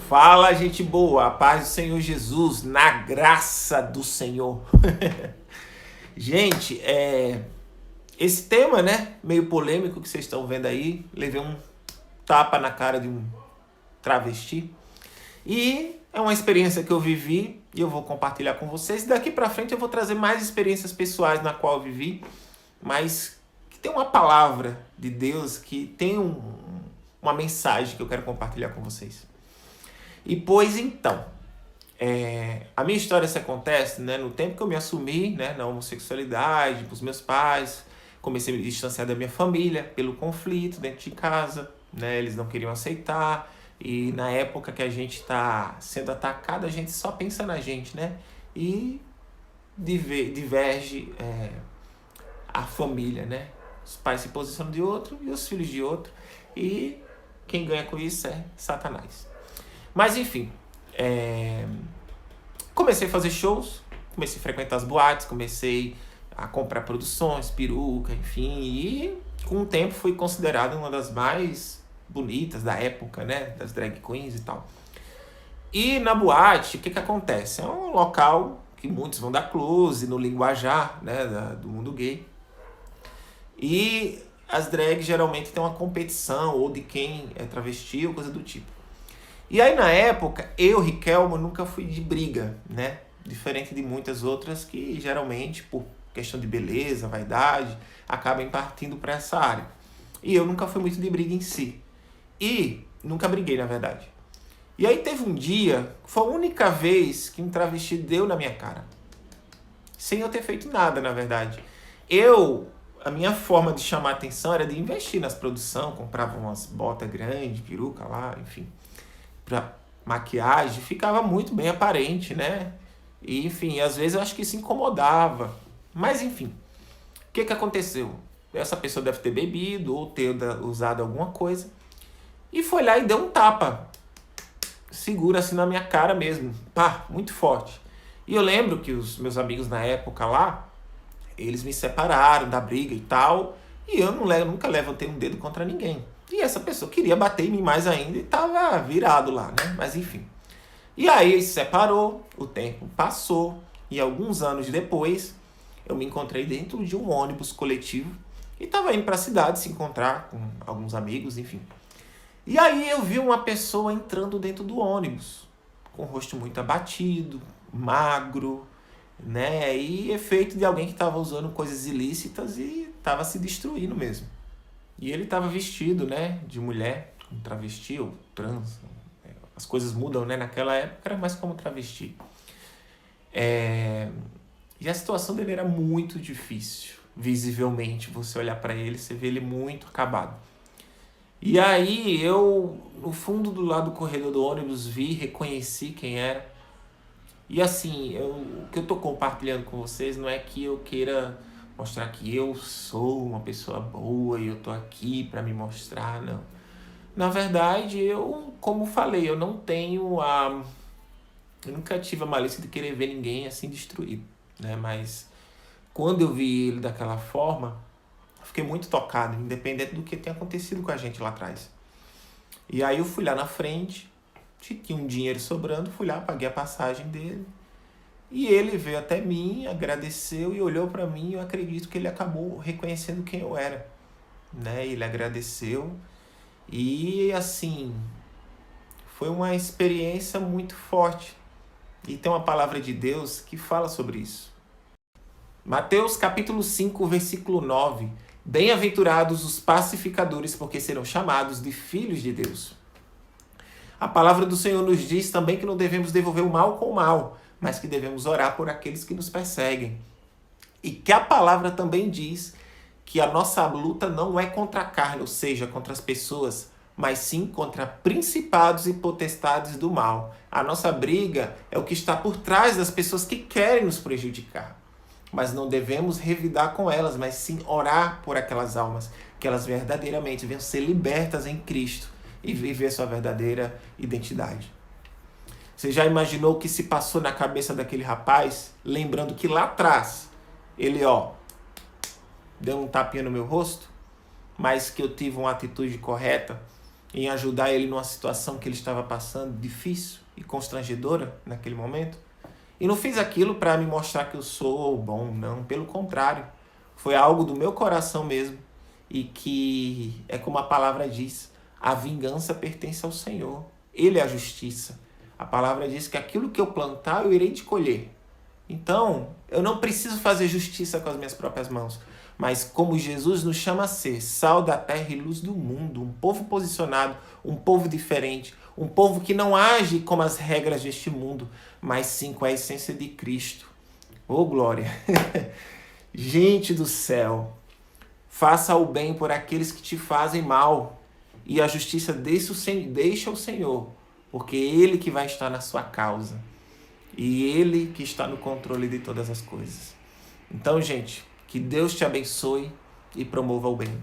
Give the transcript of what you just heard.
Fala, gente boa, a paz do Senhor Jesus, na graça do Senhor. Gente, esse tema, né, meio polêmico que vocês estão vendo aí, levei um tapa na cara de um travesti. E é uma experiência que eu vivi e eu vou compartilhar com vocês. Daqui pra frente eu vou trazer mais experiências pessoais na qual eu vivi, mas que tem uma palavra de Deus, que tem uma mensagem que eu quero compartilhar com vocês. E pois então, a minha história se acontece, né, no tempo que eu me assumi, né, na homossexualidade, para os meus pais, comecei a me distanciar da minha família pelo conflito dentro de casa, né, eles não queriam aceitar, e na época que a gente está sendo atacado, a gente só pensa na gente, né, e diverge a família, né, os pais se posicionam de outro e os filhos de outro, e quem ganha com isso é Satanás. Mas enfim, comecei a fazer shows, comecei a frequentar as boates, comecei a comprar produções, peruca, enfim, e com o tempo fui considerada uma das mais bonitas da época, né, das drag queens e tal. E na boate, o que acontece? É um local que muitos vão dar close no linguajar, né, do mundo gay. E as drags geralmente têm uma competição, ou de quem é travesti, ou coisa do tipo. E aí na época, eu, Riquelmo, nunca fui de briga, né? Diferente de muitas outras que geralmente, por questão de beleza, vaidade, acabam partindo para essa área. E eu nunca fui muito de briga em si. E nunca briguei, na verdade. E aí teve um dia, foi a única vez que um travesti deu na minha cara. Sem eu ter feito nada, na verdade. A minha forma de chamar atenção era de investir nas produções, comprava umas botas grandes, peruca lá, enfim, pra maquiagem, ficava muito bem aparente, né? E, enfim, às vezes eu acho que isso incomodava. Mas, enfim, o que aconteceu? Essa pessoa deve ter bebido ou ter usado alguma coisa e foi lá e deu um tapa. Segura assim na minha cara mesmo. Pá, muito forte. E eu lembro que os meus amigos na época lá, eles me separaram da briga e tal, e eu nunca levantei um dedo contra ninguém. E essa pessoa queria bater em mim mais ainda e tava virado lá, né? Mas enfim. E aí se separou, o tempo passou, e alguns anos depois, eu me encontrei dentro de um ônibus coletivo e tava indo pra cidade se encontrar com alguns amigos, enfim. E aí eu vi uma pessoa entrando dentro do ônibus, com o rosto muito abatido, magro, né? E efeito de alguém que tava usando coisas ilícitas e tava se destruindo mesmo. E ele estava vestido, né, de mulher, como travesti ou trans. As coisas mudam, né? Naquela época era mais como travesti. E a situação dele era muito difícil. Visivelmente, você olhar para ele, você vê ele muito acabado. E aí eu, no fundo do lado do corredor do ônibus, reconheci quem era. E assim, o que eu tô compartilhando com vocês não é que eu queira mostrar que eu sou uma pessoa boa e eu tô aqui para me mostrar, não. Na verdade, como falei, eu não tenho eu nunca tive a malícia de querer ver ninguém assim destruído, né? Mas quando eu vi ele daquela forma, eu fiquei muito tocado, independente do que tenha acontecido com a gente lá atrás. E aí eu fui lá na frente, tinha um dinheiro sobrando, fui lá, paguei a passagem dele. E ele veio até mim, agradeceu e olhou para mim, e eu acredito que ele acabou reconhecendo quem eu era, né? Ele agradeceu e, assim, foi uma experiência muito forte. E tem uma palavra de Deus que fala sobre isso. Mateus capítulo 5, versículo 9. Bem-aventurados os pacificadores, porque serão chamados de filhos de Deus. A palavra do Senhor nos diz também que não devemos devolver o mal com o mal, mas que devemos orar por aqueles que nos perseguem. E que a palavra também diz que a nossa luta não é contra a carne, ou seja, contra as pessoas, mas sim contra principados e potestades do mal. A nossa briga é o que está por trás das pessoas que querem nos prejudicar. Mas não devemos revidar com elas, mas sim orar por aquelas almas, que elas verdadeiramente venham ser libertas em Cristo e viver sua verdadeira identidade. Você já imaginou o que se passou na cabeça daquele rapaz? Lembrando que lá atrás, ele, deu um tapinha no meu rosto, mas que eu tive uma atitude correta em ajudar ele numa situação que ele estava passando difícil e constrangedora naquele momento. E não fiz aquilo para me mostrar que eu sou bom, não. Pelo contrário, foi algo do meu coração mesmo. E que é como a palavra diz, a vingança pertence ao Senhor. Ele é a justiça. A palavra diz que aquilo que eu plantar, eu irei te colher. Então, eu não preciso fazer justiça com as minhas próprias mãos. Mas como Jesus nos chama a ser sal da terra e luz do mundo, um povo posicionado, um povo diferente, um povo que não age como as regras deste mundo, mas sim com a essência de Cristo. Oh, glória! Gente do céu, faça o bem por aqueles que te fazem mal, e a justiça deixa o Senhor, porque é Ele que vai estar na sua causa, e Ele que está no controle de todas as coisas. Então, gente, que Deus te abençoe e promova o bem.